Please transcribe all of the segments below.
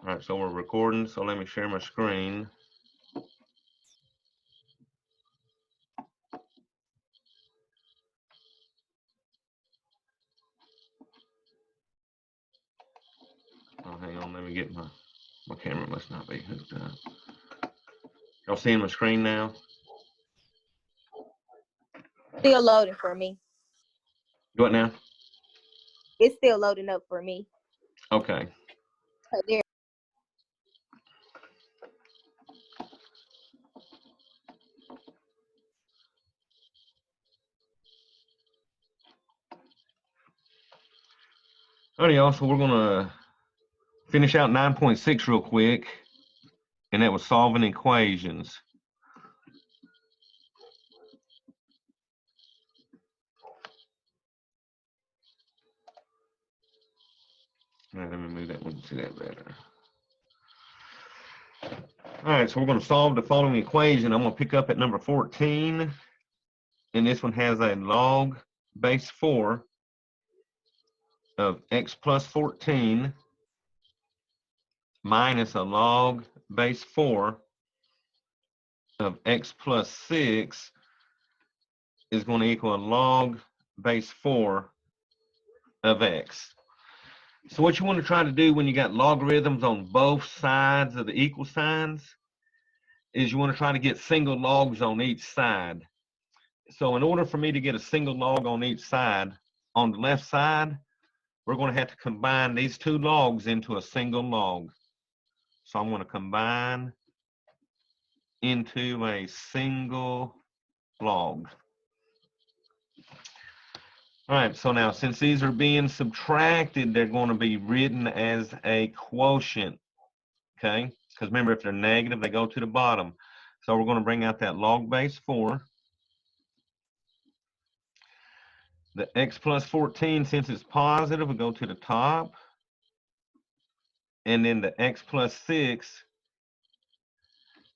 All right, so we're recording, so let me share my screen. Oh, hang on, let me get my camera must not be hooked up. Y'all seeing my screen now? Still loading for me. What now? It's still loading up for me. Okay. There. All right, y'all, so we're gonna finish out 9.6 real quick, and that was solving equations. All right, let me move that one to see that better. All right, so we're going to solve the following equation. I'm going to pick up at number 14, and this one has a log base 4 of x plus 14 minus a log base 4 of x plus 6 is going to equal a log base 4 of x. So what you want to try to do when you got logarithms on both sides of the equal signs is you want to try to get single logs on each side. So in order for me to get a single log on each side, on the left side, we're going to have to combine these two logs into a single log. So I'm going to combine into a single log. All right, so now since these are being subtracted, they're going to be written as a quotient, okay? Because remember, if they're negative, they go to the bottom. So we're going to bring out that log base 4. The x plus 14, since it's positive, will go to the top. And then the x plus 6,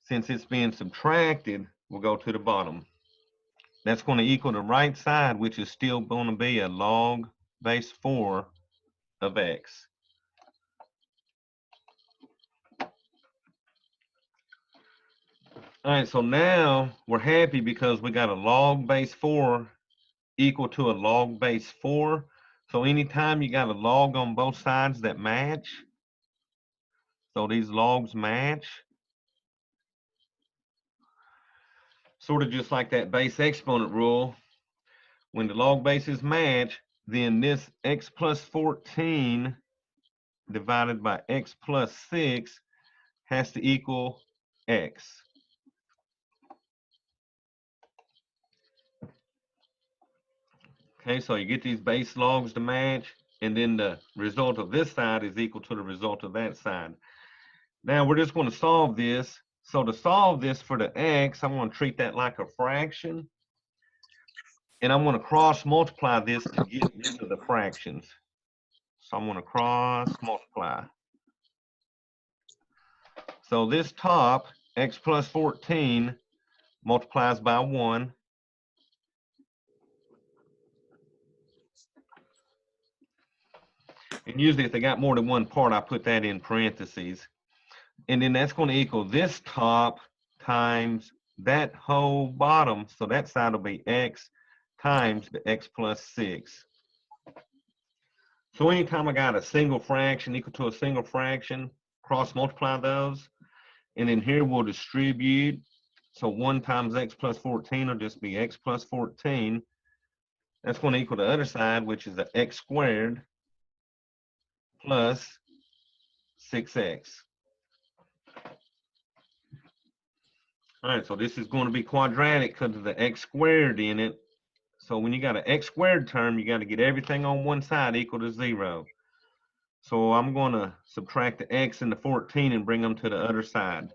since it's being subtracted, will go to the bottom. That's going to equal the right side, which is still going to be a log base 4 of x. All right, so now we're happy because we got a log base 4 equal to a log base 4. So anytime you got a log on both sides that match, so these logs match, sort of just like that base exponent rule, when the log bases match, then this x plus 14 divided by x plus 6 has to equal x. Okay, so you get these base logs to match, and then the result of this side is equal to the result of that side. Now we're just going to solve this. So to solve this for the x, I'm going to treat that like a fraction, and I'm going to cross multiply this to get rid of the fractions. So I'm going to cross multiply. So this top, x plus 14, multiplies by 1. And usually if they got more than one part, I put that in parentheses. And then that's going to equal this top times that whole bottom. So that side will be x times the x plus 6. So anytime I got a single fraction equal to a single fraction, cross multiply those. And then here we'll distribute. So 1 times x plus 14 will just be x plus 14. That's going to equal the other side, which is the x squared plus 6x. All right, so this is going to be quadratic because of the x squared in it. So when you got an x squared term, you got to get everything on one side equal to 0. So I'm going to subtract the x and the 14 and bring them to the other side.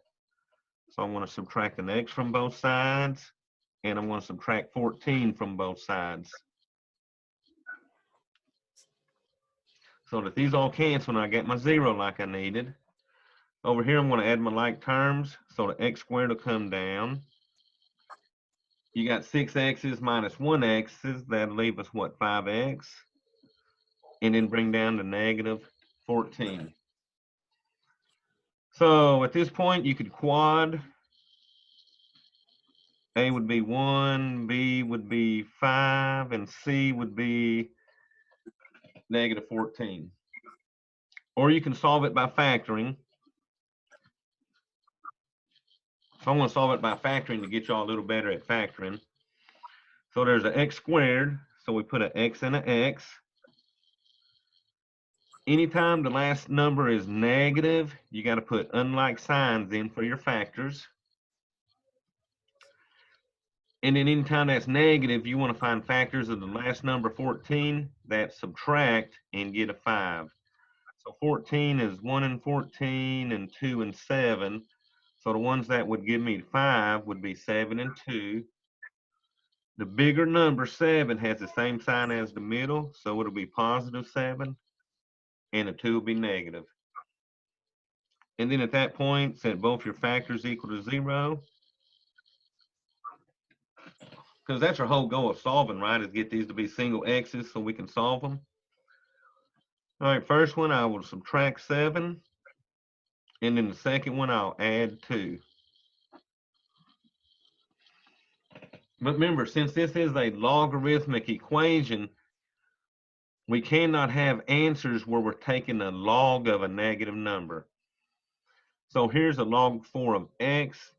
So I'm going to subtract an x from both sides, and I'm going to subtract 14 from both sides. So that these all cancel and I get my 0 like I needed. Over here, I'm going to add my like terms. So the x squared will come down. You got 6x's minus 1x's. That'll leave us, what, 5x? And then bring down to negative 14. So at this point, you could quad. A would be 1, B would be 5, and C would be -14. Or you can solve it by factoring. So I'm going to solve it by factoring to get y'all a little better at factoring. So there's an x squared, so we put an x and an x. Anytime the last number is negative, you got to put unlike signs in for your factors. And then anytime that's negative, you want to find factors of the last number 14 that subtract and get a 5. So 14 is 1 and 14 and 2 and 7. So the ones that would give me 5 would be 7 and 2. The bigger number 7 has the same sign as the middle, so it'll be +7, and the 2 will be negative. And then at that point, set both your factors equal to 0, because that's our whole goal of solving, right, is get these to be single x's so we can solve them. All right, first one, I will subtract 7, and then the second one, I'll add 2. But remember, since this is a logarithmic equation, we cannot have answers where we're taking a log of a negative number. So here's a log 4 of x.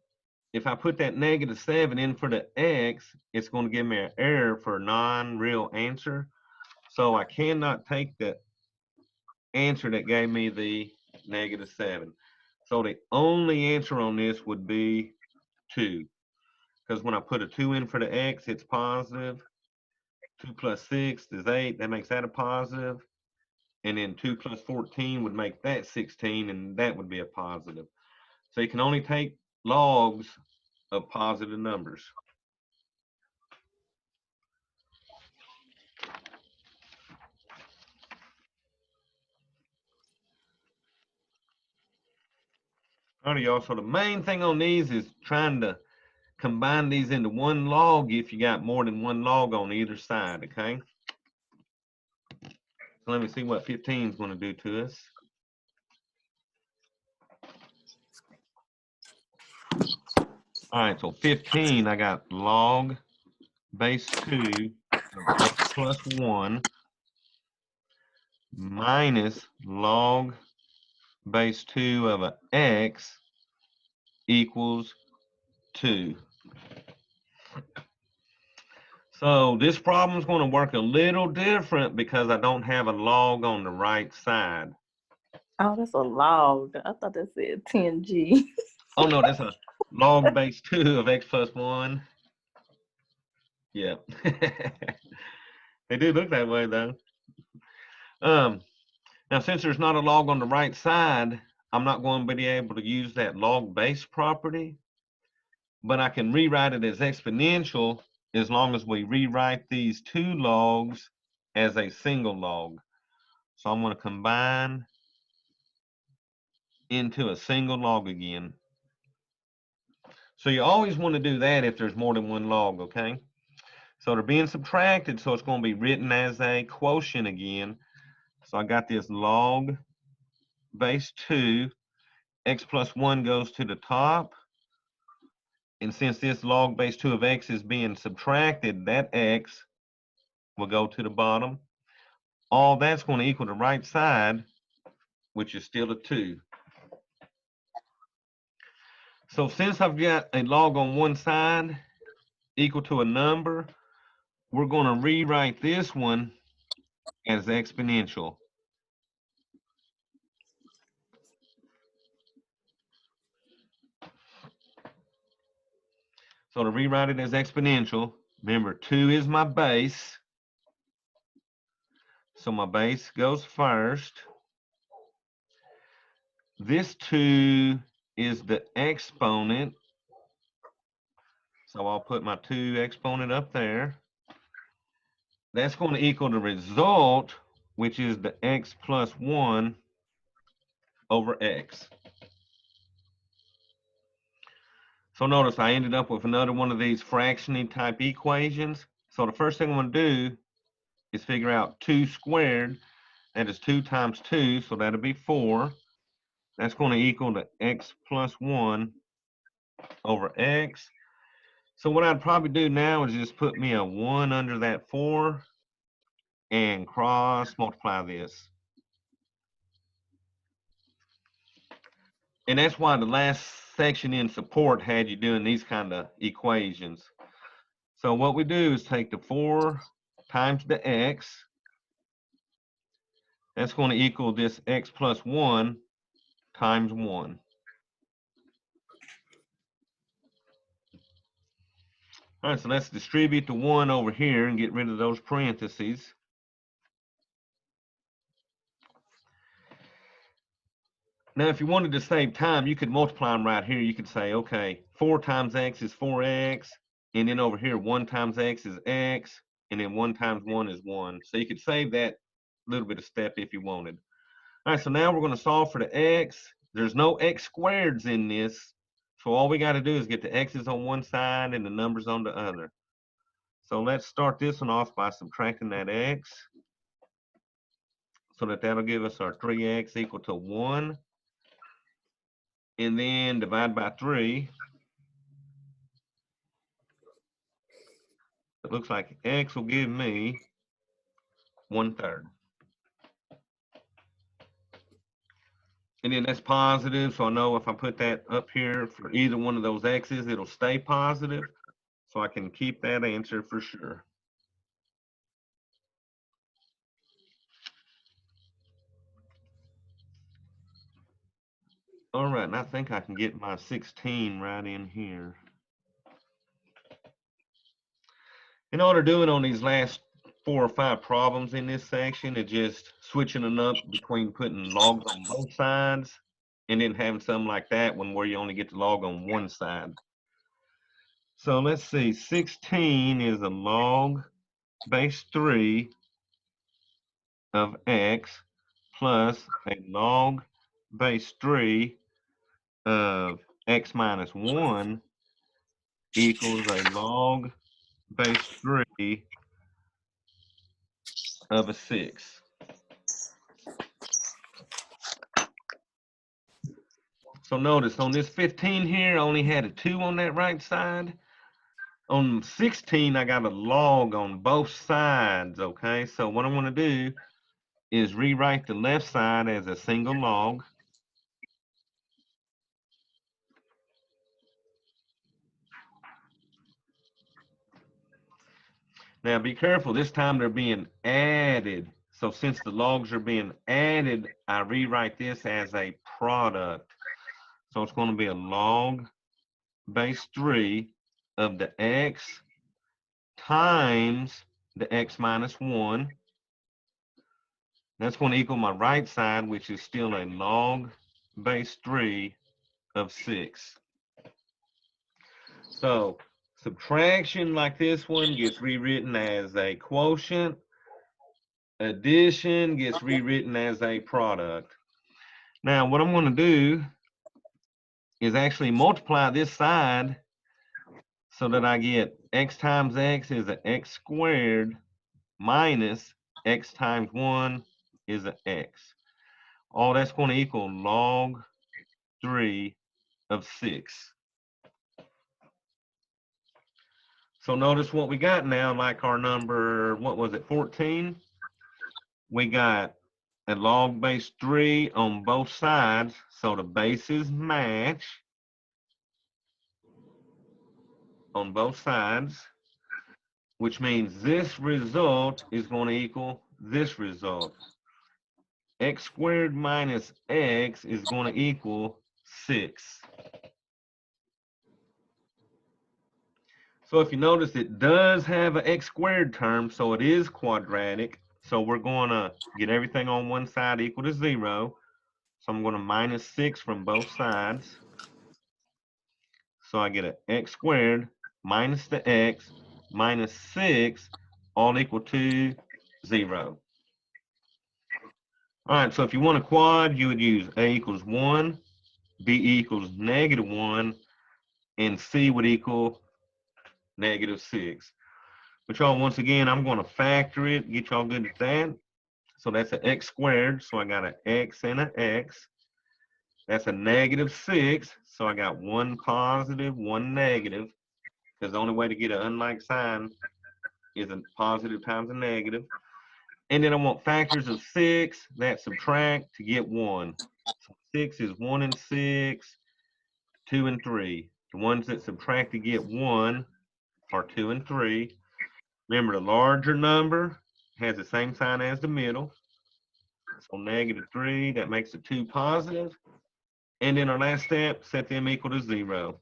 If I put that -7 in for the x, it's going to give me an error for a non-real answer. So I cannot take the answer that gave me the -7. So the only answer on this would be 2. Because when I put a 2 in for the x, it's positive. 2 plus 6 is 8. That makes that a positive. And then 2 plus 14 would make that 16, and that would be a positive. So you can only take logs of positive numbers. All right, y'all. So the main thing on these is trying to combine these into one log if you got more than one log on either side, okay? So let me see what 15 is going to do to us. All right, so 15, I got log base 2 of x plus 1 minus log base 2 of a x equals 2. So this problem is going to work a little different because I don't have a log on the right side. Oh, that's a log. I thought that said 10G. Oh no, that's a log base 2 of x plus 1. Yeah. They do look that way though. Now since there's not a log on the right side, I'm not going to be able to use that log base property, but I can rewrite it as exponential as long as we rewrite these two logs as a single log. So I'm going to combine into a single log again. So you always want to do that if there's more than one log, okay? So they're being subtracted, so it's going to be written as a quotient again. So I got this log base 2, x plus 1 goes to the top. And since this log base 2 of x is being subtracted, that x will go to the bottom. All that's going to equal the right side, which is still a 2. So since I've got a log on one side equal to a number, we're going to rewrite this one as exponential. So to rewrite it as exponential, remember 2 is my base. So my base goes first. This 2 is the exponent. So I'll put my 2 exponent up there. That's going to equal the result, which is the x plus 1 over x. So notice I ended up with another one of these fractiony type equations. So the first thing I'm going to do is figure out 2 squared. That is 2 times 2, so that'll be 4. That's going to equal to x plus 1 over x. So what I'd probably do now is just put me a 1 under that 4 and cross multiply this. And that's why the last section in support had you doing these kind of equations. So what we do is take the 4 times the x. That's going to equal this x plus 1 times 1. All right, so let's distribute the 1 over here and get rid of those parentheses. Now, if you wanted to save time, you could multiply them right here. You could say, okay, 4 times x is 4x, and then over here, 1 times x is x, and then 1 times 1 is 1. So you could save that little bit of step if you wanted. All right, so now we're going to solve for the x. There's no x squareds in this, so all we got to do is get the x's on one side and the numbers on the other. So let's start this one off by subtracting that x, so that'll give us our 3x equal to 1. And then divide by 3. It looks like x will give me 1/3. And then that's positive, so I know if I put that up here for either one of those x's, it'll stay positive. So I can keep that answer for sure. All right, and I think I can get my 16 right in here. In order to do it on these last 4 or 5 problems in this section, it's just switching them up between putting logs on both sides and then having something like that one where you only get the log on one side. So let's see, 16 is a log base 3 of x plus a log base 3 of x minus 1 equals a log base 3 of a 6. So notice on this 15 here, I only had a 2 on that right side. On 16, I got a log on both sides, okay? So what I want to do is rewrite the left side as a single log. Now be careful, this time they're being added. So since the logs are being added, I rewrite this as a product. So it's going to be a log base 3 of the x times the x minus 1. That's going to equal my right side, which is still a log base 3 of 6. So subtraction like this one gets rewritten as a quotient. Addition gets rewritten as a product. Now what I'm going to do is actually multiply this side so that I get x times x is an x squared minus x times 1 is an x. All that's going to equal log 3 of 6. So notice what we got now, like our number, what was it, 14? We got a log base 3 on both sides, so the bases match on both sides, which means this result is going to equal this result. X squared minus x is going to equal 6. So if you notice, it does have an x squared term, so it is quadratic. So we're going to get everything on one side equal to 0. So I'm going to minus 6 from both sides. So I get an x squared minus the x minus 6 all equal to 0. All right, so if you want a quad, you would use a equals 1, b equals -1, and c would equal -6. But y'all, once again, I'm going to factor it, get y'all good at that. So that's an x squared, so I got an x and an x. That's a -6. So I got one positive, one negative, because the only way to get an unlike sign is a positive times a negative. And then I want factors of 6 that subtract to get 1. So 6 is 1 and 6, 2 and 3. The ones that subtract to get 1 are 2 and 3. Remember, the larger number has the same sign as the middle. So -3, that makes the 2 positive. And then our last step, set them equal to 0.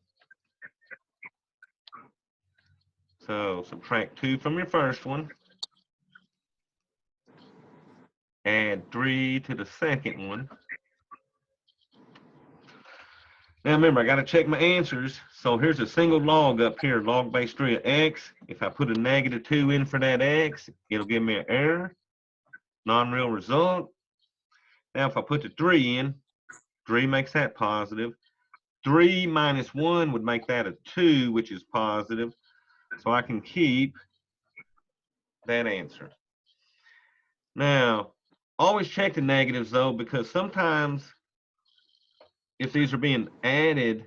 So subtract 2 from your first one. Add 3 to the second one. Now remember, I got to check my answers. So here's a single log up here, log base 3 of x. If I put a -2 in for that x, it'll give me an error, non-real result. Now if I put the 3 in, 3 makes that positive. 3 minus 1 would make that a 2, which is positive. So I can keep that answer. Now, always check the negatives though, because sometimes if these are being added,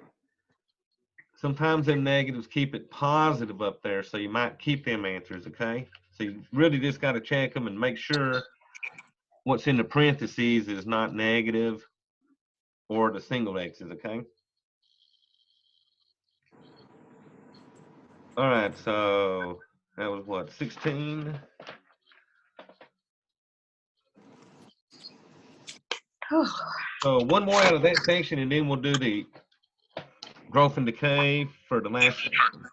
sometimes them negatives keep it positive up there, so you might keep them answers, okay? So you really just got to check them and make sure what's in the parentheses is not negative or the single x's, okay? All right, so that was what, 16? So one more out of that section, and then we'll do the growth and decay for the last section.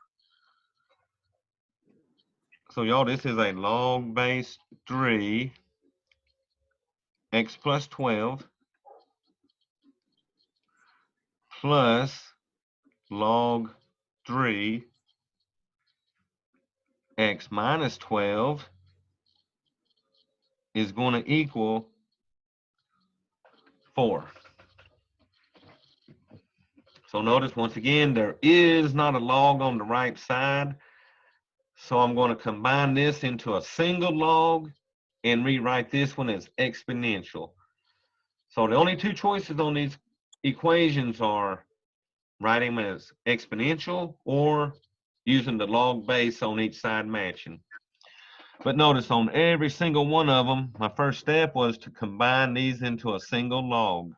So y'all, this is a log base 3 x plus 12 plus log 3 x minus 12 is going to equal 4. So notice once again, there is not a log on the right side. So I'm going to combine this into a single log and rewrite this one as exponential. So the only two choices on these equations are writing them as exponential or using the log base on each side matching. But notice on every single one of them, my first step was to combine these into a single log.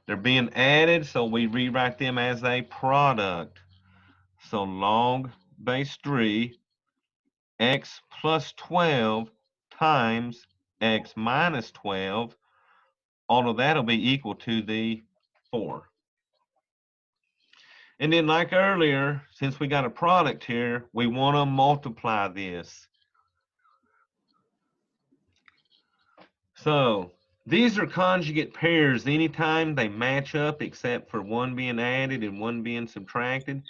They're being added, so we rewrite them as a product. So log base 3 x plus 12 times x minus 12, all of that will be equal to the 4. And then like earlier, since we got a product here, we want to multiply this. So these are conjugate pairs anytime they match up except for one being added and one being subtracted.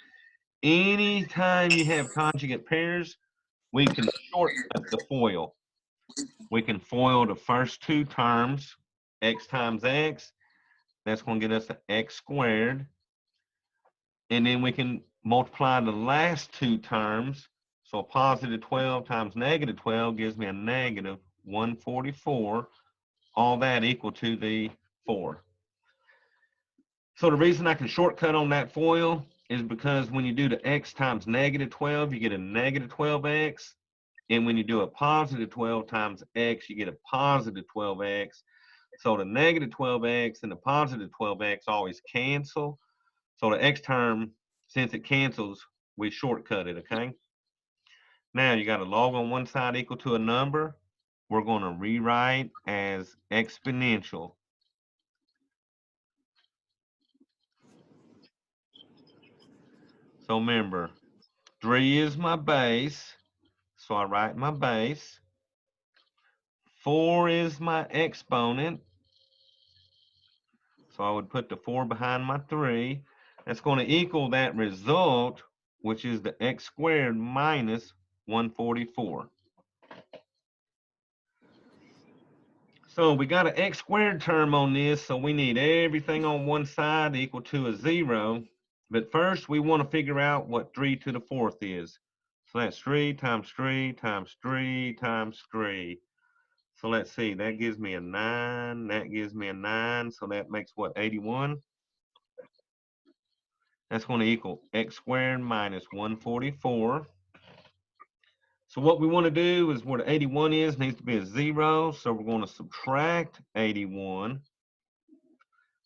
Anytime you have conjugate pairs, we can shortcut the FOIL. We can FOIL the first two terms, x times x. That's going to get us to x squared. And then we can multiply the last two terms. So positive 12 times negative 12 gives me a negative 144. All that equal to the 4. So the reason I can shortcut on that FOIL is because when you do the x times negative 12, you get a negative 12x. And when you do a positive 12 times x, you get a positive 12x. So the negative 12x and the positive 12x always cancel. So the x term, since it cancels, we shortcut it, okay? Now you got a log on one side equal to a number. We're going to rewrite as exponential. So remember, 3 is my base, so I write my base. 4 is my exponent, so I would put the 4 behind my 3. That's going to equal that result, which is the x squared minus 144. So we got an x squared term on this, so we need everything on one side equal to a 0. But first, we want to figure out what 3 to the 4th is. So that's 3 times 3 times 3 times 3. So let's see, that gives me a 9, that gives me a 9, so that makes what, 81? That's going to equal x squared minus 144. So what we want to do is where the 81 is, needs to be a 0, so we're going to subtract 81.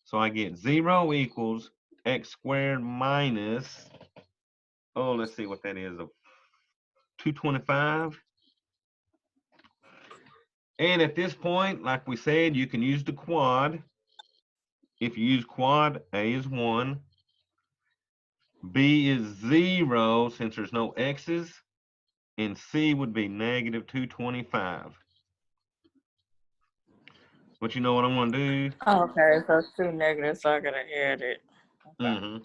So I get 0 equals x squared minus, oh, let's see what that is, of 225. And at this point, like we said, you can use the quad. If you use quad, A is 1, B is 0 since there's no x's, and C would be negative 225. But you know what I'm going to do? Okay, so it's 2 negatives, so I gotta add it. Okay. Mm-hmm.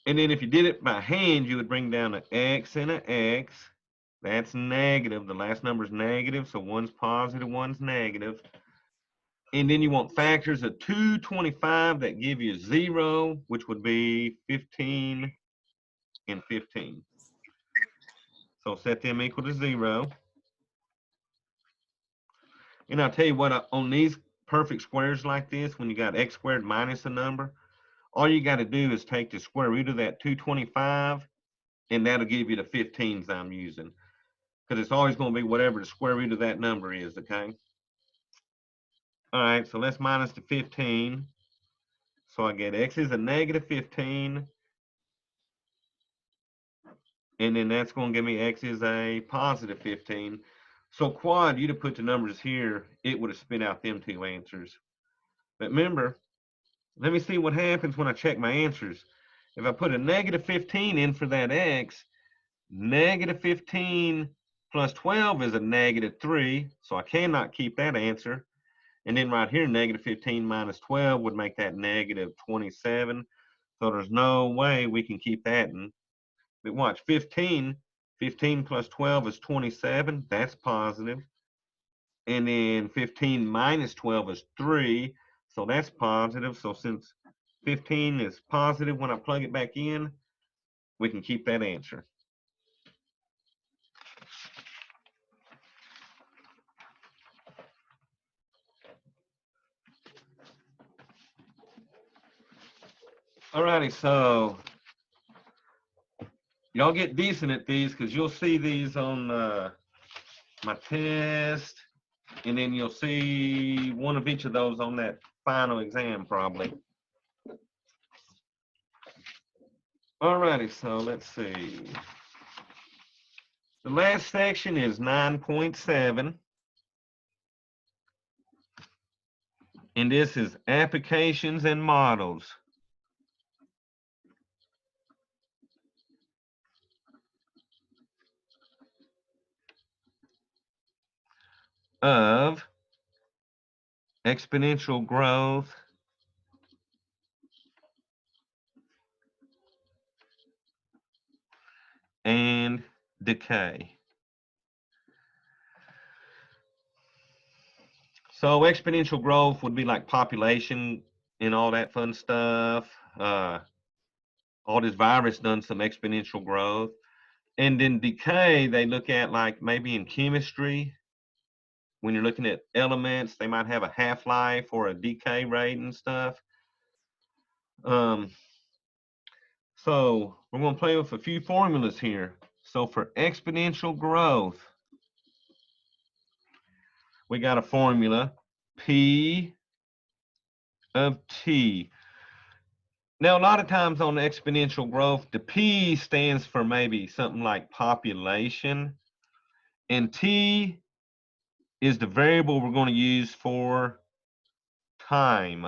And then if you did it by hand, you would bring down an x and an x. That's negative. The last number is negative, so one's positive, one's negative. And then you want factors of 225 that give you 0, which would be 15 and 15. So set them equal to 0. And I'll tell you what, on these perfect squares like this, when you got x squared minus a number, all you got to do is take the square root of that 225, and that'll give you the 15s I'm using. Because it's always going to be whatever the square root of that number is, okay? All right, so let's minus the 15. So I get x is a negative 15. And then that's going to give me x is a positive 15. So quad, you'd have put the numbers here, it would have spit out them two answers. But remember, let me see what happens when I check my answers. If I put a negative 15 in for that x, negative 15 plus 12 is a negative 3, so I cannot keep that answer. And then right here, negative 15 minus 12 would make that negative 27. So there's no way we can keep that in. But watch, 15 plus 12 is 27. That's positive. And then 15 minus 12 is 3. So that's positive. So since 15 is positive when I plug it back in, we can keep that answer. Alrighty, so y'all get decent at these because you'll see these on my test, and then you'll see one of each of those on that final exam probably. Alrighty, so let's see. The last section is 9.7. And this is applications and models. Of exponential growth and decay. So exponential growth would be like population and all that fun stuff. All this virus done some exponential growth. And then decay, they look at like maybe in chemistry, when you're looking at elements, they might have a half-life or a decay rate and stuff. So we're going to play with a few formulas here. So for exponential growth, we got a formula, P of T. Now, a lot of times on exponential growth, the P stands for maybe something like population, and T is the variable we're going to use for time.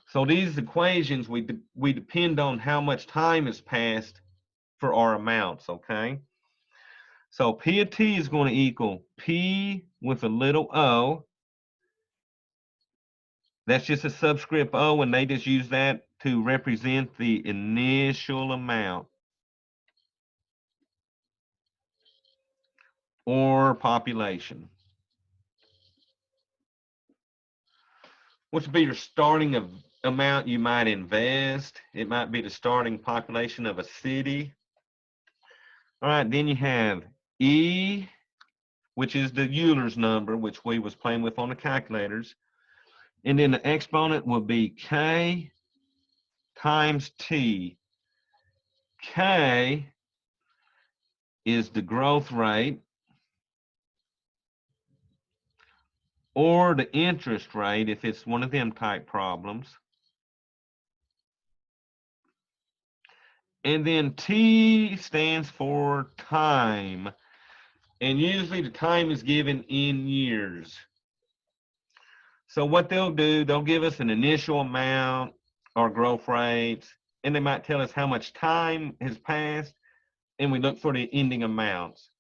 So these equations, we depend on how much time has passed for our amounts, okay? So P of T is going to equal P with a little o. That's just a subscript O, and they just use that to represent the initial amount or population. Which would be your starting amount you might invest. It might be the starting population of a city. All right, then you have E, which is the Euler's number, which we was playing with on the calculators. And then the exponent will be K times T. K is the growth rate or the interest rate if it's one of them type problems. And then T stands for time. And usually the time is given in years. So what they'll do, they'll give us an initial amount or growth rates, and they might tell us how much time has passed, and we look for the ending amounts.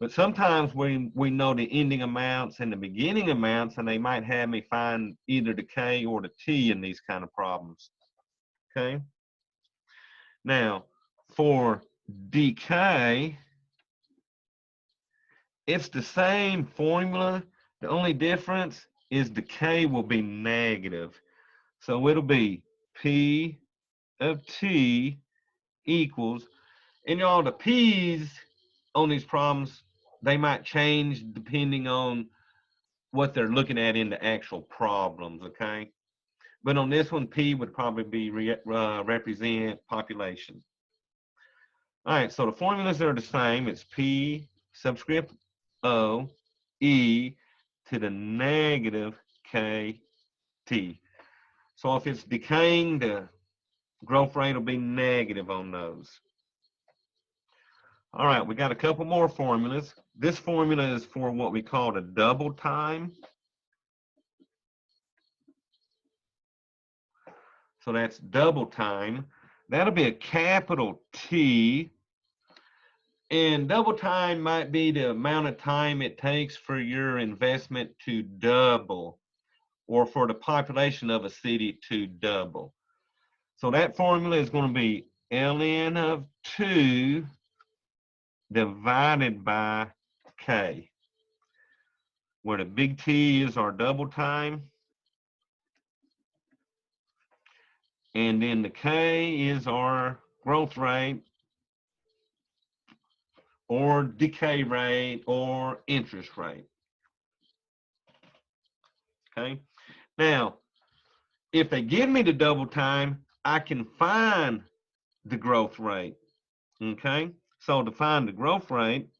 But sometimes we know the ending amounts and the beginning amounts, and they might have me find either the K or the T in these kind of problems. Okay? Now, for decay, it's the same formula. The only difference is the K will be negative. So it'll be P of T equals, and y'all, the P's on these problems, they might change depending on what they're looking at in the actual problems, okay? But on this one, P would probably be represent population. All right, so the formulas are the same. It's P subscript O E to the negative K T. So if it's decaying, the growth rate will be negative on those. All right, we got a couple more formulas. This formula is for what we call the double time. So that's double time. That'll be a capital T. And double time might be the amount of time it takes for your investment to double, or for the population of a city to double. So that formula is going to be ln of 2 divided by K, where the big T is our double time, and then the K is our growth rate, or decay rate, or interest rate. Okay. Now, if they give me the double time, I can find the growth rate. Okay. So to find the growth rate,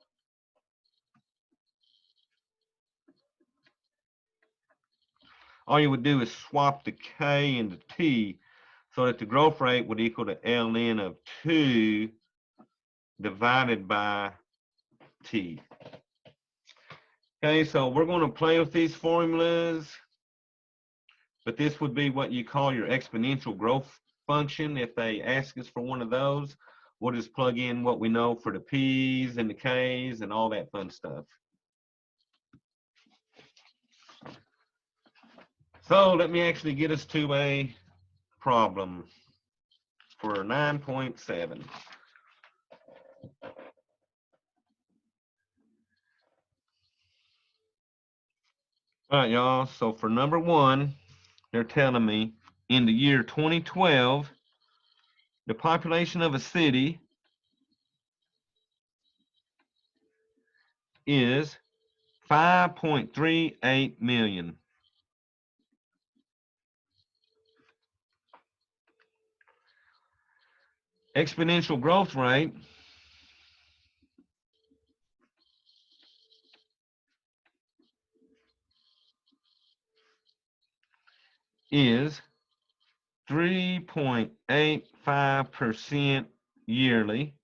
all you would do is swap the K into T, so that the growth rate would equal to ln of 2 divided by T. Okay, so we're going to play with these formulas, but this would be what you call your exponential growth function. If they ask us for one of those, we'll just plug in what we know for the P's and the K's and all that fun stuff. So let me actually get us to a problem for 9.7. All right, y'all. So for number 1, they're telling me in the year 2012, the population of a city is 5.38 million. Exponential growth rate is 3.85% yearly.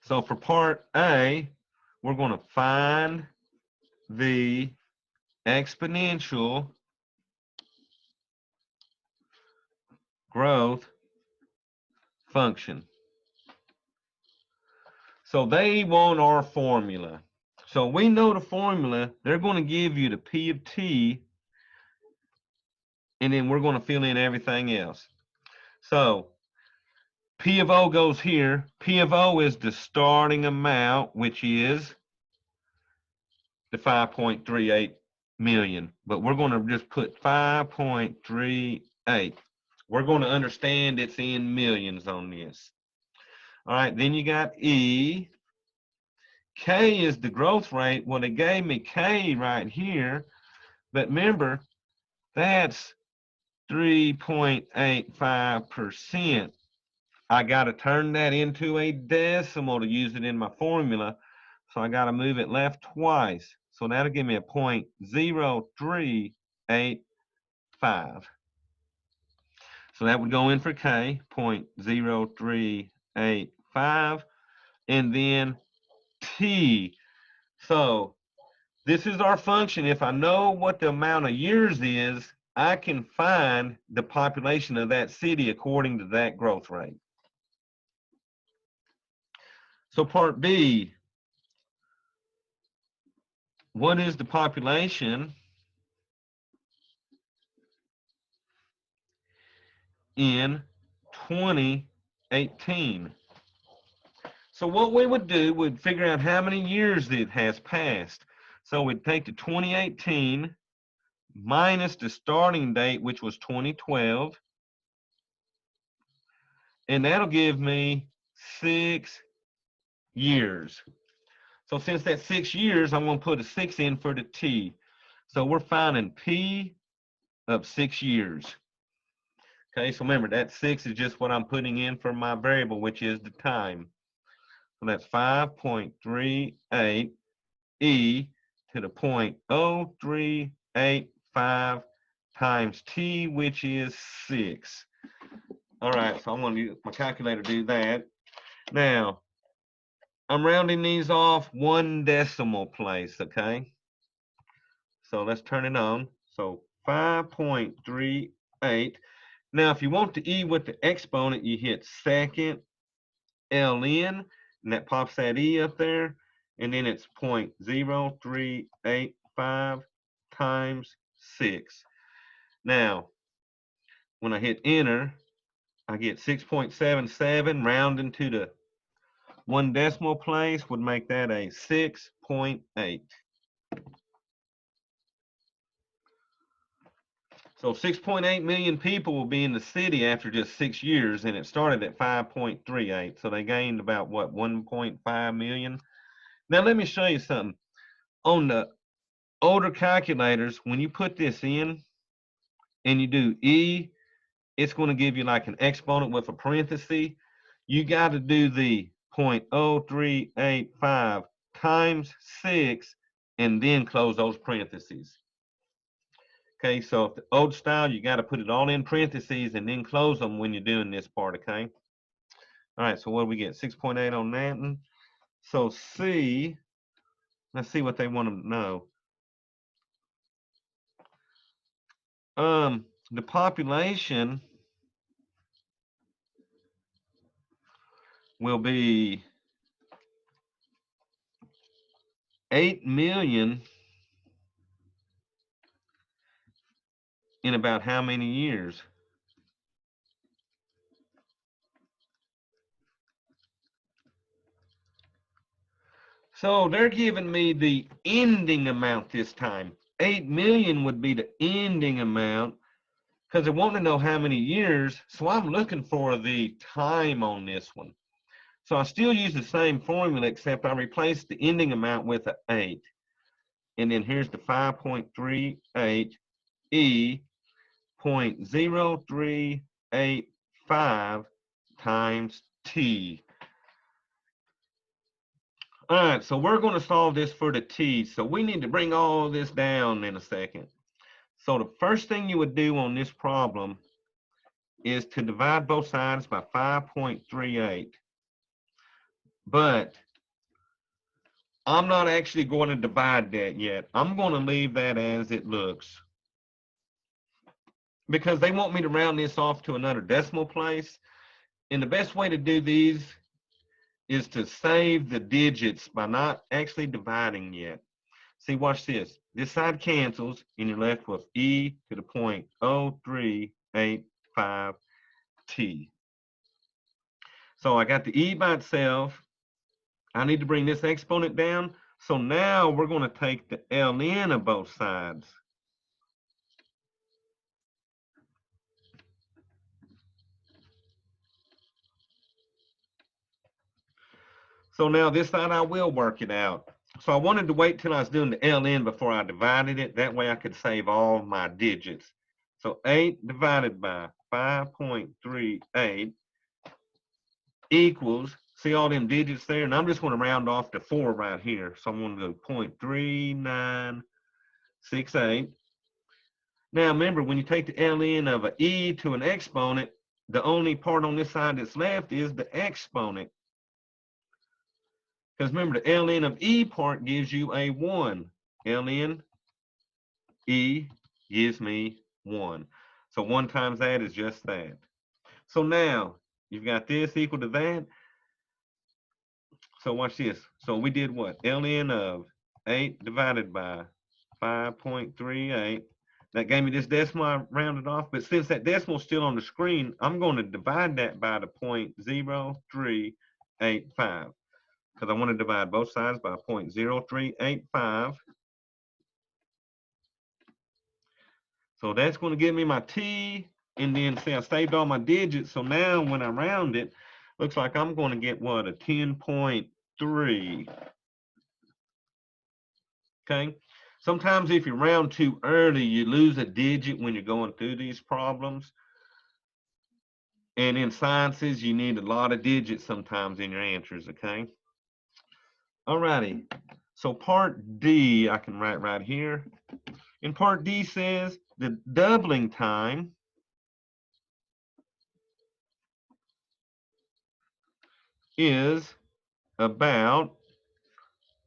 So for part A, we're going to find the exponential growth function. So they want our formula. So we know the formula. They're going to give you the P of T, and then we're going to fill in everything else. So P of O goes here. P of O is the starting amount, which is the 5.38 million. But we're going to just put 5.38. We're going to understand it's in millions on this. All right, then you got E. K is the growth rate. Well, they gave me K right here, but remember, that's 3.85%. I got to turn that into a decimal to use it in my formula. So I got to move it left twice. So that'll give me a 0.0385. So that would go in for K, 0.0385. And then T. So this is our function. If I know what the amount of years is, I can find the population of that city according to that growth rate. So part B, what is the population in 2018? So what we would do, we'd figure out how many years it has passed. So we'd take the 2018 minus the starting date, which was 2012, and that'll give me 6 years. So since that's 6 years, I'm going to put a 6 in for the T. So we're finding P of 6 years. Okay, so remember that 6 is just what I'm putting in for my variable, which is the time. So that's 5.38 E to the 0.0385 times T, which is 6. All right, so I'm going to use my calculator to do that. Now, I'm rounding these off 1 decimal place, okay? So let's turn it on. So 5.38. Now, if you want to E with the exponent, you hit second ln, and that pops that E up there, and then it's 0.0385 times 6. Now, when I hit enter, I get 6.77, rounding to the 1 decimal place would make that a 6.8. So 6.8 million people will be in the city after just 6 years, and it started at 5.38. So they gained about, what, 1.5 million? Now, let me show you something. On the older calculators, when you put this in and you do E, it's going to give you like an exponent with a parenthesis. You got to do the 0.0385 times 6 and then close those parentheses. Okay, so if the old style, you got to put it all in parentheses and then close them when you're doing this part, okay? All right, so what do we get? 6.8 on that one. So C, let's see what they want to know. The population will be 8 million in about how many years? So they're giving me the ending amount this time. 8 million would be the ending amount because they want to know how many years. So I'm looking for the time on this one. So I still use the same formula, except I replace the ending amount with an 8. And then here's the 5.38 E 0.0385 times T. All right, so we're going to solve this for the T. So we need to bring all this down in a second. So the first thing you would do on this problem is to divide both sides by 5.38. But I'm not actually going to divide that yet. I'm going to leave that as it looks, because they want me to round this off to another decimal place. And the best way to do these is to save the digits by not actually dividing yet. See, watch this. This side cancels, and you're left with E to the 0.0385 T. So I got the E by itself. I need to bring this exponent down. So now we're going to take the ln of both sides. So now this side I will work it out. So I wanted to wait till I was doing the ln before I divided it. That way I could save all my digits. So 8 divided by 5.38 equals, see all them digits there? And I'm just going to round off to 4 right here. So I'm going to go 0.3968. Now remember, when you take the ln of an e to an exponent, the only part on this side that's left is the exponent. Because remember, the ln of e part gives you a 1. ln e gives me 1. So 1 times that is just that. So now, you've got this equal to that. So watch this. So we did what? ln of 8 divided by 5.38. That gave me this decimal I rounded off. But since that decimal is still on the screen, I'm going to divide that by the 0.0385. Because I want to divide both sides by 0.0385. So that's going to give me my t. And then see, I saved all my digits. So now when I round it, looks like I'm going to get what? A 10.3. Okay. Sometimes if you round too early, you lose a digit when you're going through these problems. And in sciences, you need a lot of digits sometimes in your answers, okay? All righty. So part D, I can write right here. And part D says the doubling time is about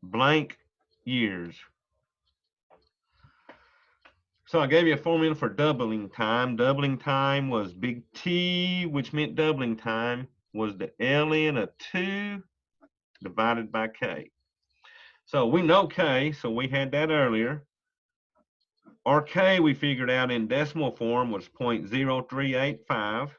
blank years. So I gave you a formula for doubling time. Doubling time was big T, which meant doubling time was the ln of 2 divided by K. So we know K, so we had that earlier. Our K we figured out in decimal form was 0.0385.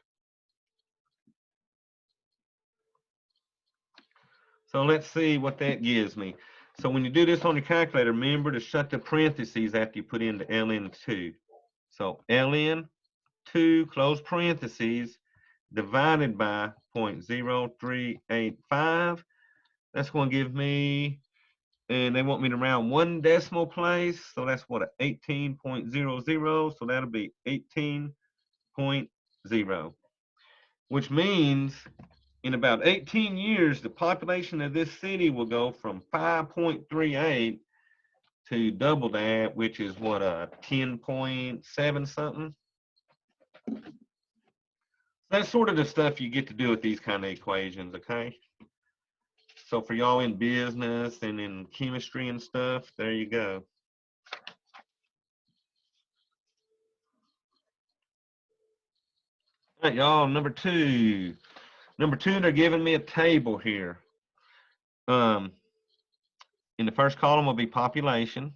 So let's see what that gives me. So when you do this on your calculator, remember to shut the parentheses after you put in the ln of 2. So ln 2 close parentheses divided by 0.0385. That's going to give me, and they want me to round 1 decimal place. So that's what, 18.00. So that'll be 18.0, which means in about 18 years, the population of this city will go from 5.38 to double that, which is what, 10.7 something. That's sort of the stuff you get to do with these kind of equations, okay? So for y'all in business and in chemistry and stuff, there you go. All right, y'all, number two. Number 2, they're giving me a table here. In the first column will be population.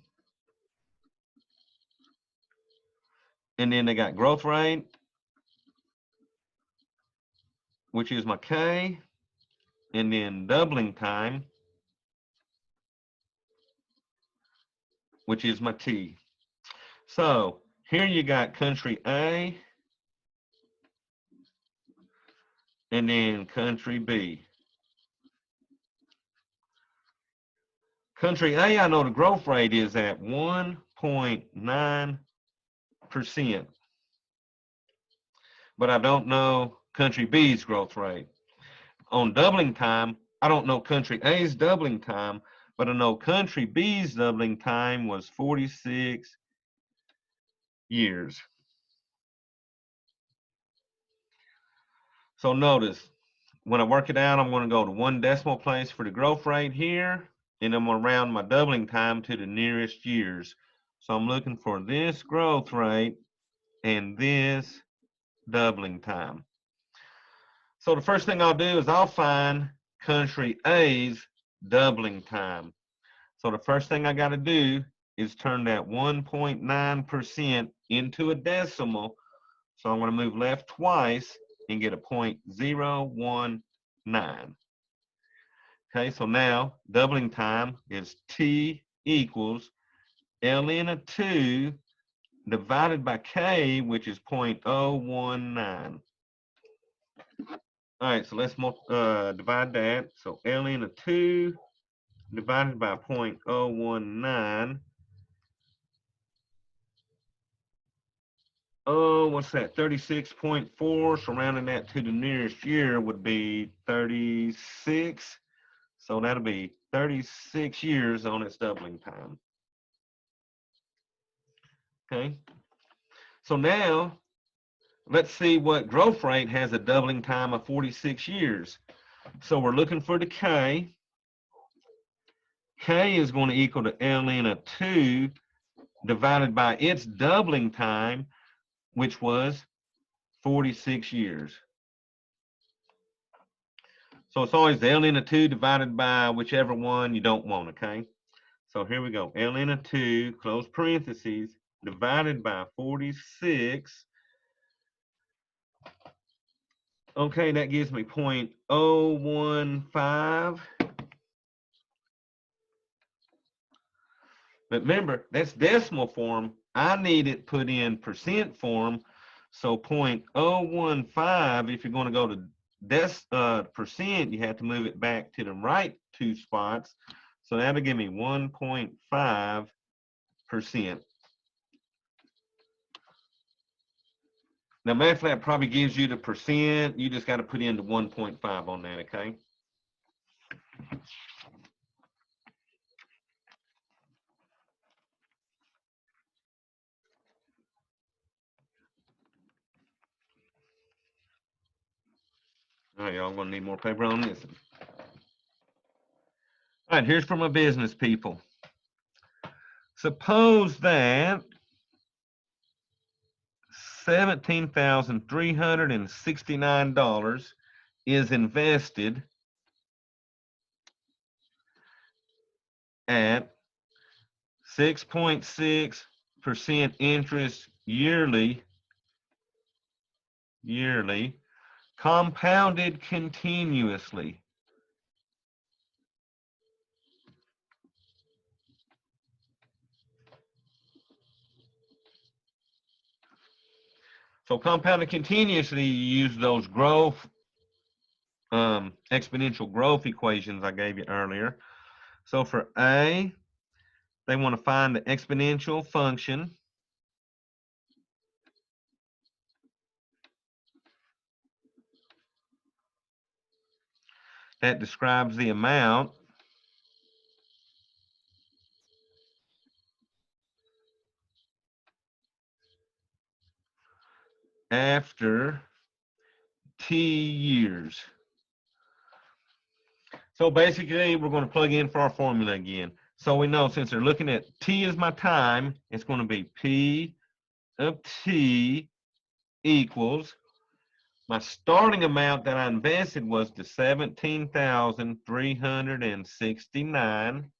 And then they got growth rate, which is my K. And then doubling time, which is my T. So here you got country A and then country B. Country A, I know the growth rate is at 1.9%. But I don't know country B's growth rate. On doubling time, I don't know country A's doubling time, but I know country B's doubling time was 46 years. So notice, when I work it out, I'm going to go to 1 decimal place for the growth rate here, and I'm going to round my doubling time to the nearest years. So I'm looking for this growth rate and this doubling time. So the first thing I'll do is I'll find country A's doubling time. So the first thing I got to do is turn that 1.9% into a decimal. So I'm going to move left twice and get a 0.019. Okay, so now doubling time is T equals ln of 2 divided by K, which is 0.019. All right, so let's divide that. So ln of 2 divided by 0.019. Oh, what's that? 36.4. So rounding that to the nearest year would be 36. So that'll be 36 years on its doubling time. Okay. So now let's see what growth rate has a doubling time of 46 years. So we're looking for the K. K is going to equal to ln of 2 divided by its doubling time, which was 46 years. So it's always the ln of 2 divided by whichever one you don't want, okay? So here we go. ln of 2, close parentheses, divided by 46. Okay, that gives me 0.015. But remember, that's decimal form. I need it put in percent form. So 0.015, if you're going to go to percent, you have to move it back to the right 2 spots. So that'll give me 1.5%. Now, MATLAB probably gives you the percent. You just got to put in the 1.5 on that, okay? All right, y'all going to need more paper on this. All right, here's for my business people. Suppose that $17,369 is invested at 6.6% interest yearly, compounded continuously. So compounded continuously, you use those growth, exponential growth equations I gave you earlier. So for A, they want to find the exponential function that describes the amount after T years. So basically, we're going to plug in for our formula again. So we know since they're looking at T as my time, it's going to be P of T equals my starting amount that I invested was the 17,369.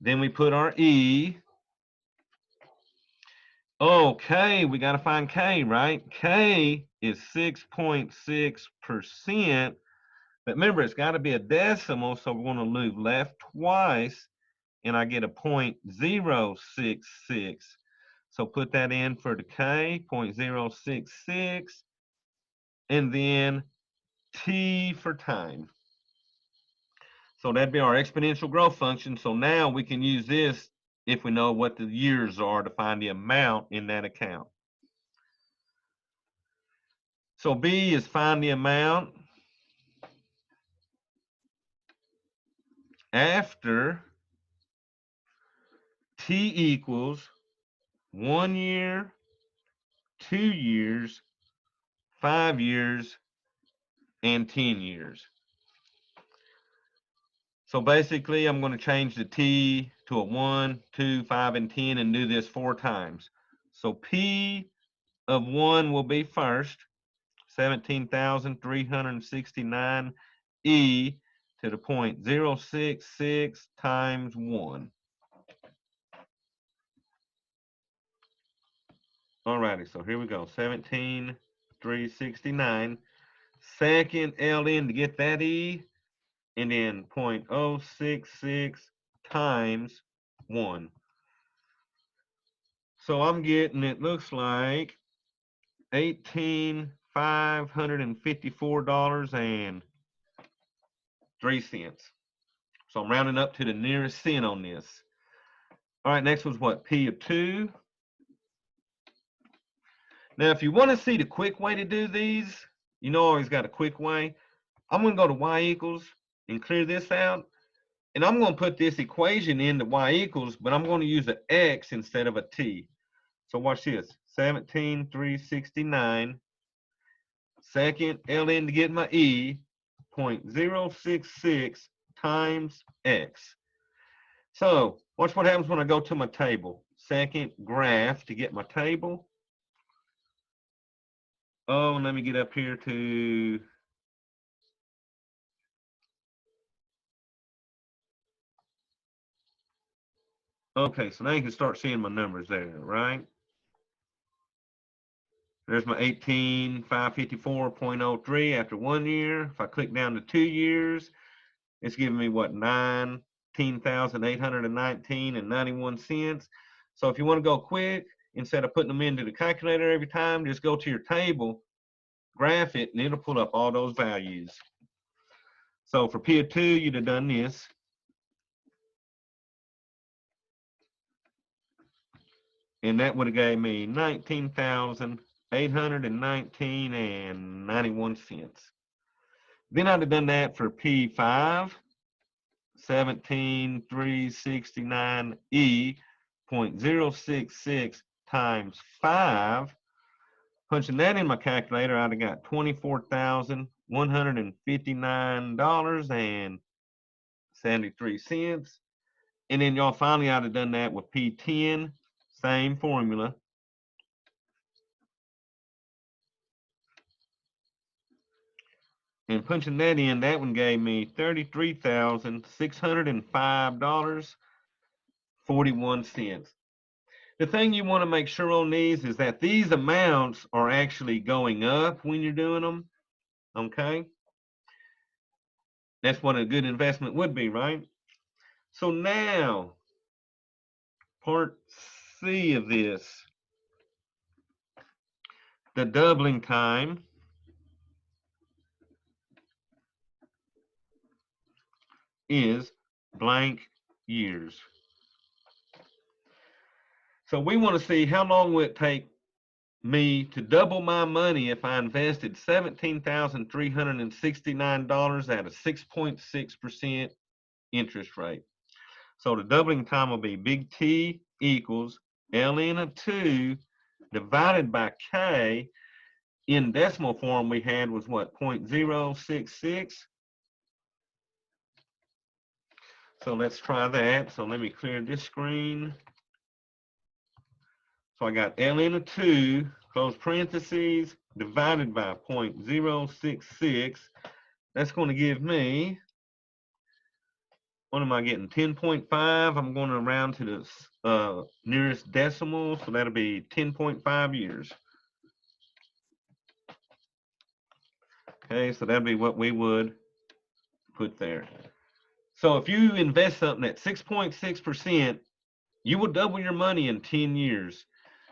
Then we put our E. Oh, K, we got to find K, right? K is 6.6%. But remember, it's got to be a decimal, so we're going to move left twice, and I get a 0.066. So put that in for the K, 0.066, and then T for time. So that'd be our exponential growth function. So now we can use this if we know what the years are to find the amount in that account. So B is find the amount after T equals 1 year, 2 years, 5 years, and 10 years. So basically, I'm going to change the T to a 1, 2, 5, and 10 and do this 4 times. So P of 1 will be first, 17,369 E to the 0.066 times 1. Alrighty, so here we go, 17,369. Second ln to get that E, and then 0.066 times 1. So I'm getting, it looks like 18 $554.03. So I'm rounding up to the nearest cent on this. All right, next was what? P of 2. Now, if you want to see the quick way to do these, you know I always got a quick way. I'm going to go to y equals and clear this out. And I'm going to put this equation into y equals, but I'm going to use an x instead of a t. So watch this. 17,369. Second ln to get my e, 0.066 times x. So watch what happens when I go to my table. Second graph to get my table. Oh, and let me get up here to okay, so now you can start seeing my numbers there, right? There's my 18,554.03 after 1 year. If I click down to 2 years, it's giving me what, 19,819.91 cents. So if you want to go quick, instead of putting them into the calculator every time, just go to your table, graph it, and it'll pull up all those values. So for P of 2, you'd have done this. And that would have gave me 19,819.91 cents. Then I'd have done that for P5, 17,369E, 0.066 times 5. Punching that in my calculator, I'd have got $24,159.73. And then y'all finally I'd have done that with P10, same formula. And punching that in, that one gave me $33,605.41. The thing you want to make sure on these is that these amounts are actually going up when you're doing them, okay? That's what a good investment would be, right? So now, part C of this, the doubling time is blank years. So we want to see how long would it take me to double my money if I invested $17,369 at a 6.6% interest rate. So the doubling time will be big T equals ln of 2 divided by K. In decimal form we had was what, 0.066. So let's try that. So let me clear this screen. So I got ln of 2, close parentheses, divided by 0.066. That's going to give me, what am I getting, 10.5? I'm going to round to the nearest decimal, so that'll be 10.5 years. Okay, so that'd be what we would put there. So if you invest something at 6.6%, you will double your money in 10 years.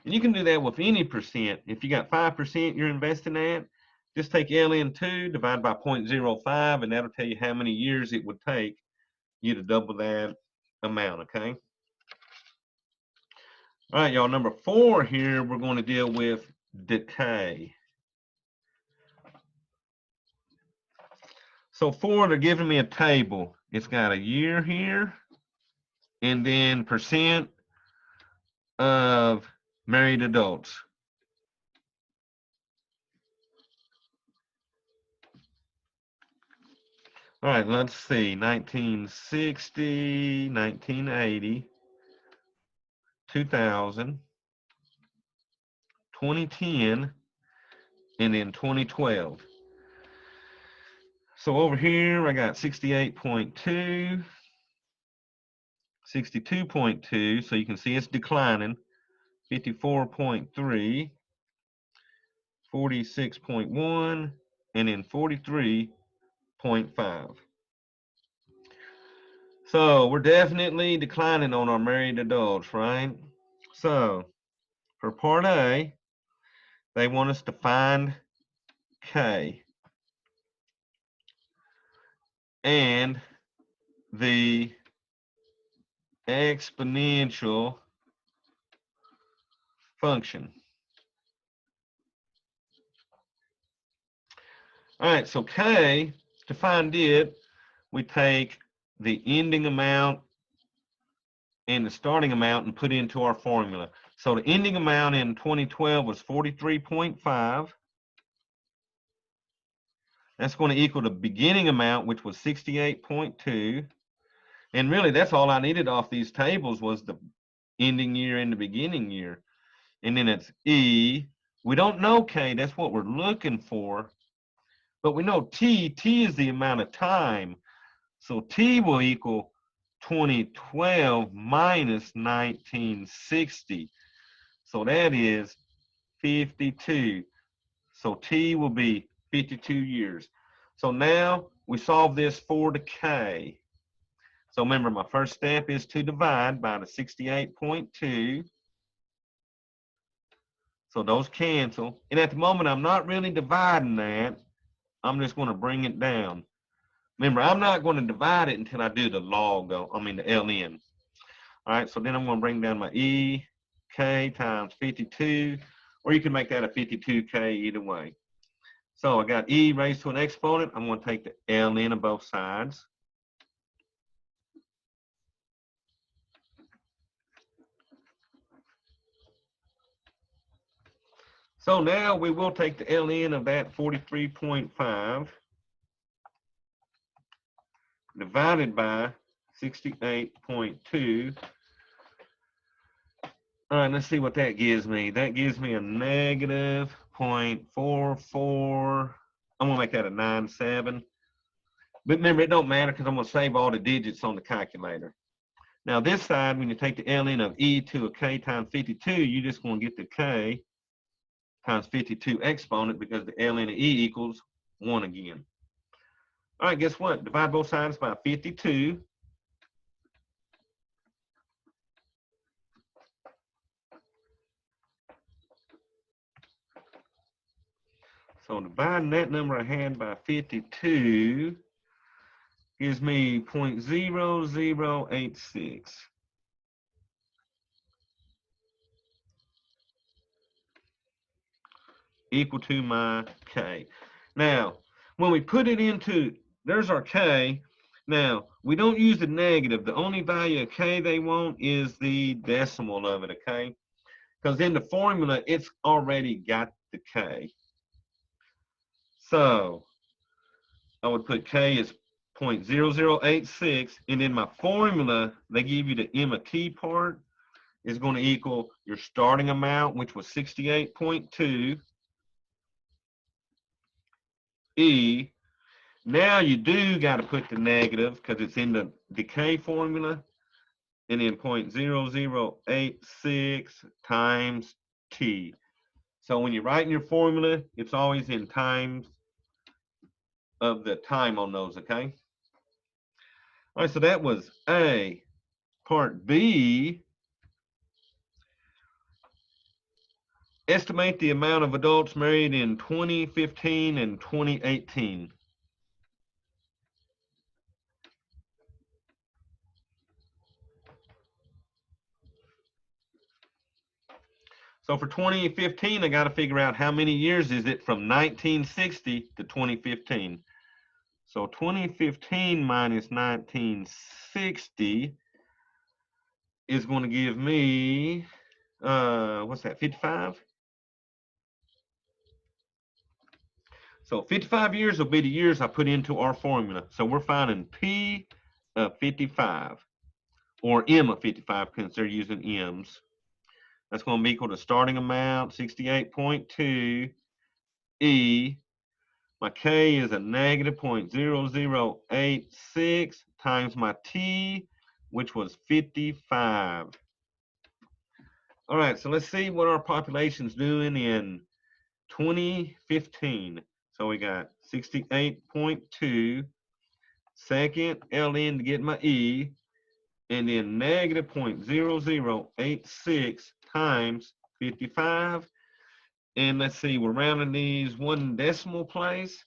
And you can do that with any percent. If you got 5% you're investing at, just take ln2 divided by 0.05, and that'll tell you how many years it would take you to double that amount, okay? All right, y'all, number 4 here, we're going to deal with decay. So 4, they're giving me a table. It's got a year here, and then percent of married adults. All right, let's see, 1960, 1980, 2000, 2010, and then 2012. So over here, I got 68.2, 62.2, so you can see it's declining, 54.3, 46.1, and then 43.5. So we're definitely declining on our married adults, right? So for part A, they want us to find K. And the exponential function. All right, so K, to find it, we take the ending amount and the starting amount and put into our formula. So the ending amount in 2012 was 43.5. That's going to equal the beginning amount, which was 68.2. And really, that's all I needed off these tables was the ending year and the beginning year. And then it's E. We don't know K. That's what we're looking for. But we know T. T is the amount of time. So T will equal 2012 minus 1960. So that is 52. So T will be 52 years. So now we solve this for the K. So remember, my first step is to divide by the 68.2. So those cancel. And at the moment, I'm not really dividing that. I'm just going to bring it down. Remember, I'm not going to divide it until I do the log, the ln. All right, so then I'm going to bring down my E, K times 52, or you can make that a 52K either way. So I got E raised to an exponent. I'm going to take the ln of both sides. So now we will take the ln of that 43.5 divided by 68.2. All right, let's see what that gives me. That gives me a negative 0.44. I'm going to make that a 97. But remember, it don't matter because I'm going to save all the digits on the calculator. Now, this side, when you take the ln of E to a K times 52, you're just going to get the K times 52 exponent because the ln of E equals 1 again. All right, guess what? Divide both sides by 52. So dividing that number I had by 52 gives me 0.0086. Equal to my K. Now, when we put it into, there's our K. Now, we don't use the negative. The only value of K they want is the decimal of it, okay? Because in the formula, it's already got the K. So, I would put K as 0.0086, and in my formula, they give you the M of T part is going to equal your starting amount, which was 68.2, E. Now you do got to put the negative because it's in the decay formula, and then 0.0086 times T. So when you're writing your formula, it's always in times of the time on those, okay? All right, so that was A. Part B, estimate the amount of adults married in 2015 and 2018. So for 2015, I got to figure out how many years is it from 1960 to 2015. So 2015 minus 1960 is going to give me, what's that, 55? So 55 years will be the years I put into our formula. So we're finding P of 55, or M of 55, because they're using M's. That's going to be equal to starting amount, 68.2, E. My K is a negative 0.0086 times my T, which was 55. All right, so let's see what our population's doing in 2015. So we got 68.2, second ln to get my E, and then negative 0.0086 times 55. And let's see, we're rounding these 1 decimal place.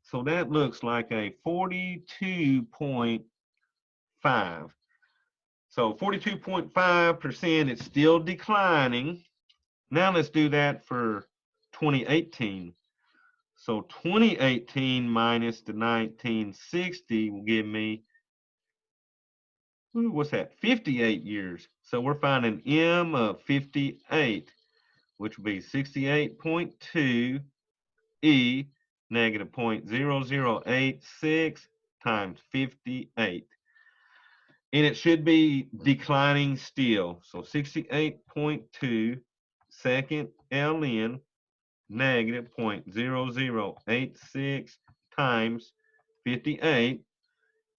So that looks like a 42.5. So 42.5%, it's still declining. Now let's do that for 2018. So 2018 minus the 1960 will give me, what's that, 58 years. So we're finding M of 58, which would be 68.2 E negative 0.0086 times 58. And it should be declining still. So 68.2 second ln negative 0.0086 times 58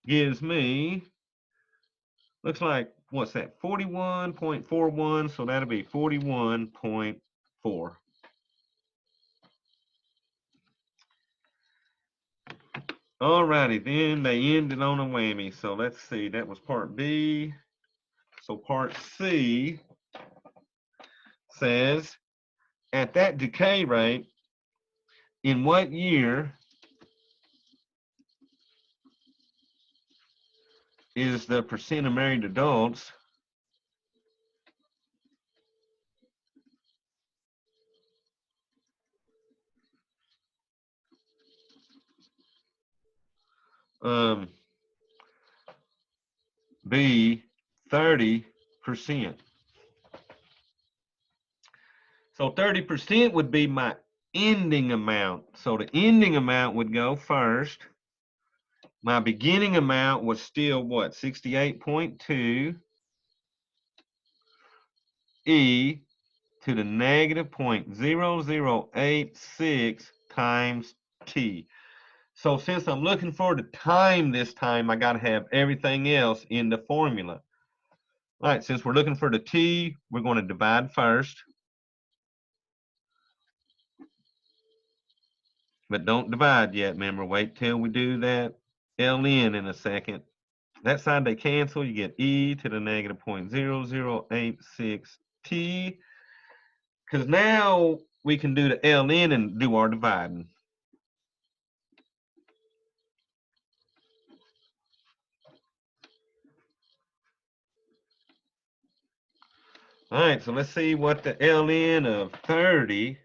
gives me, looks like, what's that, 41.41, so that'll be 41.4. Alrighty, then they ended on a whammy. So let's see, that was part B. So part C says, at that decay rate, in what year is the percent of married adults be 30%? So 30% would be my ending amount. So the ending amount would go first. My beginning amount was still what? 68.2 E to the negative 0.0086 times T. So since I'm looking for the time this time, I got to have everything else in the formula. All right, since we're looking for the T, we're going to divide first. But don't divide yet, remember, wait till we do that ln in a second. That side they cancel, you get e to the negative 0.0086 t, because now we can do the ln and do our dividing. All right, so let's see what the ln of 30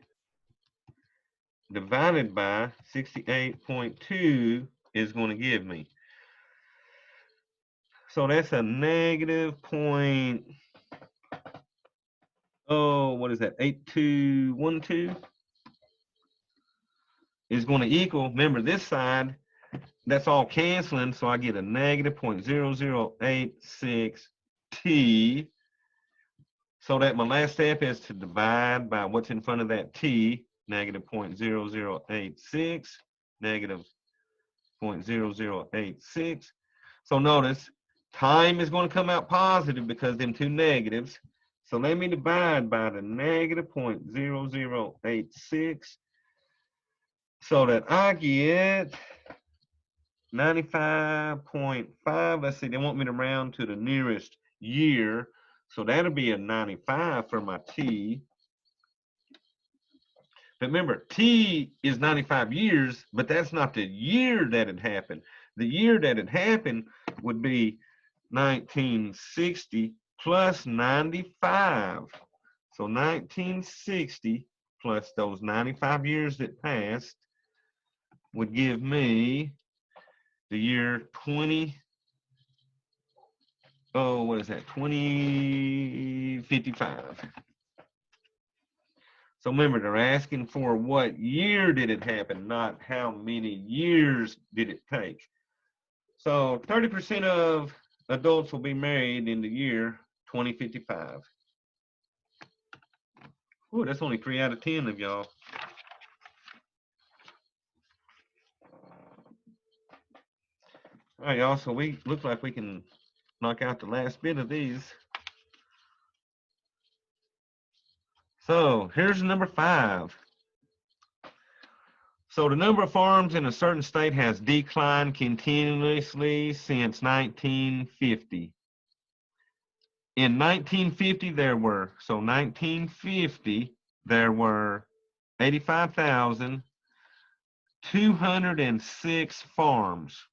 divided by 68.2 is going to give me. So that's a negative point, what is that, 8212 is going to equal, remember this side, that's all canceling, so I get a negative 0.0086 t. So that my last step is to divide by what's in front of that t, negative 0.0086, negative 0.0086. So notice, time is going to come out positive because them two negatives. So let me divide by the negative 0.0086 so that I get 95.5. Let's see, they want me to round to the nearest year. So that'll be a 95 for my T. But remember, T is 95 years, but that's not the year that it happened. The year that it happened would be 1960 plus 95. So 1960 plus those 95 years that passed would give me the year 2055. So remember, they're asking for what year did it happen, not how many years did it take. So 30% of adults will be married in the year 2055. Ooh, that's only 3 out of 10 of y'all. All right, y'all, so we look like we can knock out the last bit of these. So here's number 5. So the number of farms in a certain state has declined continuously since 1950. In 1950, there were 85,206 farms.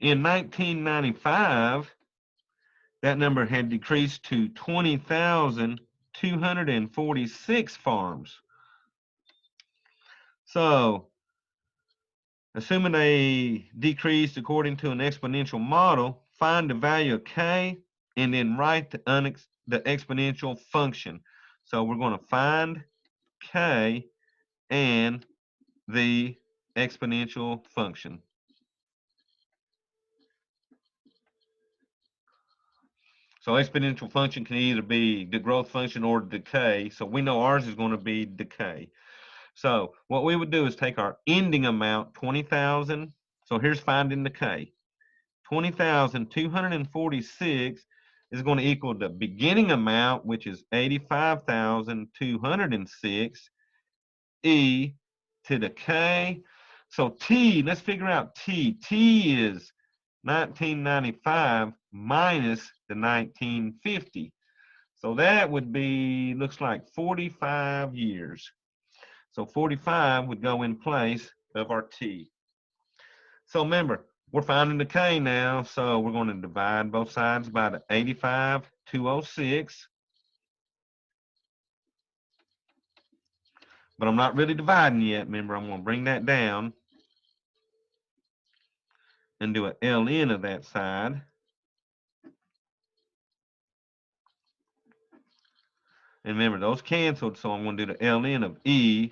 In 1995, that number had decreased to 20,246 farms. So, assuming they decreased according to an exponential model, find the value of k and then write the exponential function. So we're going to find k and the exponential function. So exponential function can either be the growth function or decay. So we know ours is going to be decay. So what we would do is take our ending amount, 20,000. So here's finding the k. 20,246 is going to equal the beginning amount, which is 85,206, e to the k. So t, let's figure out t. T is 1995 minus the 1950. So that would be, looks like 45 years. So 45 would go in place of our t. So remember, we're finding the k now, so we're going to divide both sides by the 85,206. But I'm not really dividing yet. Remember, I'm going to bring that down and do an ln of that side. And remember, those canceled, so I'm going to do the ln of e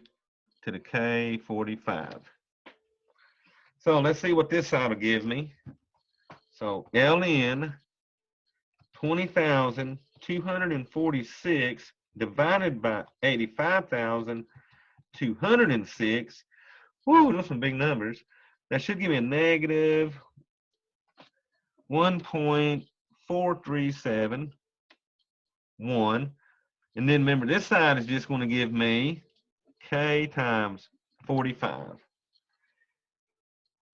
to the k 45. So let's see what this side will give me. So ln 20,246 divided by 85,206. Woo, those are some big numbers. That should give me a negative 1.4371. And then remember, this side is just going to give me k times 45.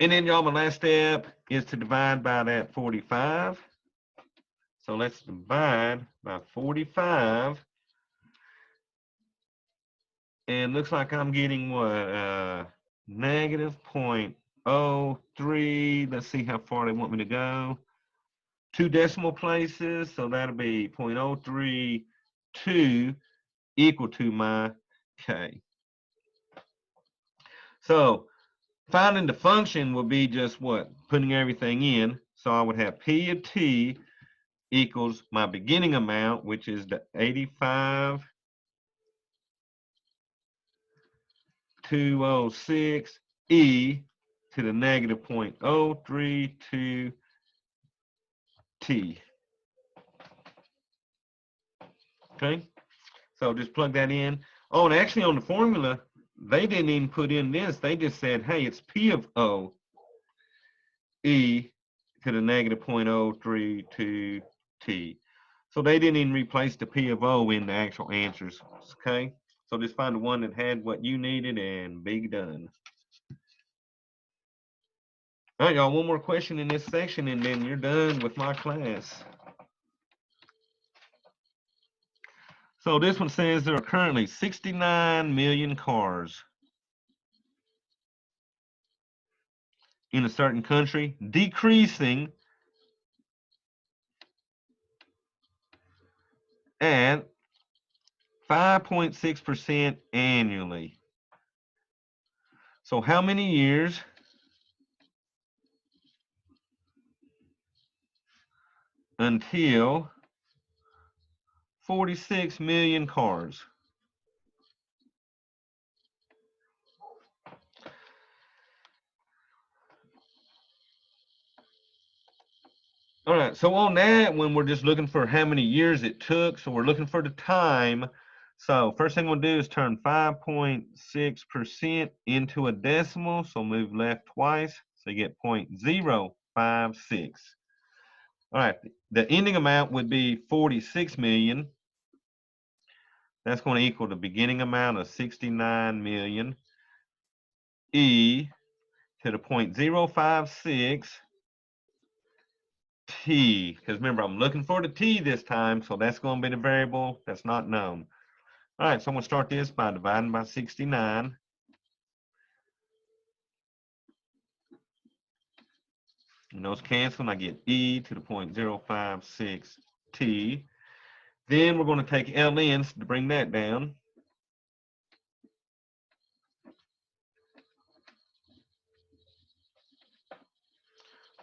And then, y'all, my last step is to divide by that 45. So let's divide by 45. And looks like I'm getting what? Negative 0.03. Let's see how far they want me to go. 2 decimal places. So that'll be 0.032 equal to my k. So finding the function will be just what? Putting everything in. So I would have p of t equals my beginning amount, which is the 85,206 e to the negative 0.032 t. Okay, so just plug that in. Oh, and actually on the formula, they didn't even put in this. They just said, hey, it's p of o e to the negative 0.032 t. So they didn't even replace the p of o in the actual answers. Okay, so just find the one that had what you needed and be done. All right, y'all, one more question in this section and then you're done with my class. So this one says there are currently 69 million cars in a certain country, decreasing at 5.6% annually. So how many years until 46 million cars? All right, so on that, when we're just looking for how many years it took, so we're looking for the time. So first thing we'll do is turn 5.6% into a decimal. So move left twice, so you get 0.056. All right, the ending amount would be 46 million. That's going to equal the beginning amount of 69 million. E to the 0.056 t, because remember, I'm looking for the t this time, so that's going to be the variable that's not known. All right, so I'm gonna start this by dividing by 69. And those cancel, and I get e to the 0.056 t. Then we're going to take ln's to bring that down.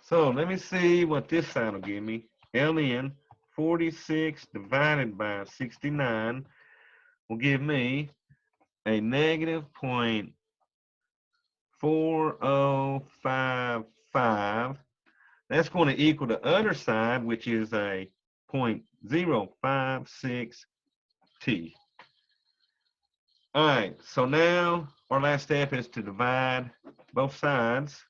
So let me see what this side will give me. ln 46 divided by 69 will give me a negative 0.4055. That's going to equal the other side, which is a 0.056 t. All right, so now our last step is to divide both sides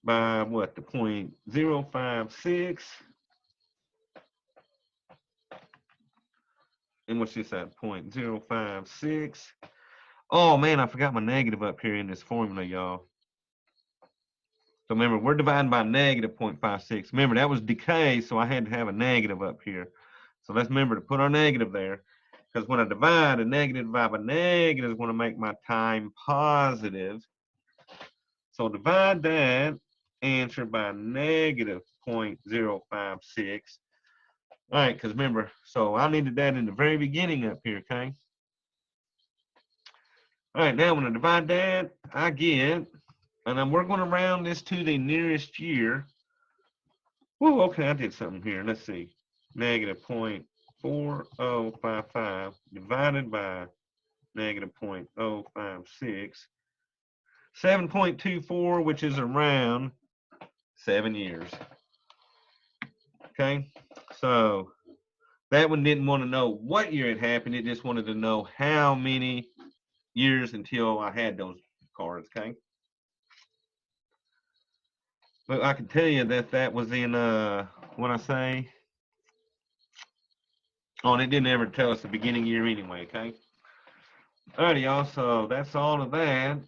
by what? The 0.056. And what's this at? 0.056. Oh man, I forgot my negative up here in this formula, y'all. So remember, we're dividing by negative 0.56. Remember, that was decay, so I had to have a negative up here. So let's remember to put our negative there. Because when I divide, a negative divided by negative is going to make my time positive. So divide that answer by negative 0.056. All right, because remember, so I needed that in the very beginning up here, okay? All right, now when I divide that, I get, and we're going to round this to the nearest year. Whoa, okay, I did something here. Let's see. Negative 0.4055 divided by negative 0.056. 7.24, which is around 7 years. Okay, so that one didn't want to know what year it happened. It just wanted to know how many years until I had those cards, okay? But I can tell you that that was in, what I say? Oh, and it didn't ever tell us the beginning year anyway, okay? Alrighty, y'all, so that's all of that.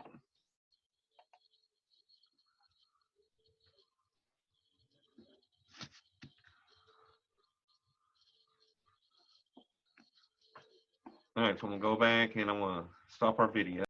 All right, so I'm gonna go back and I'm gonna stop our video.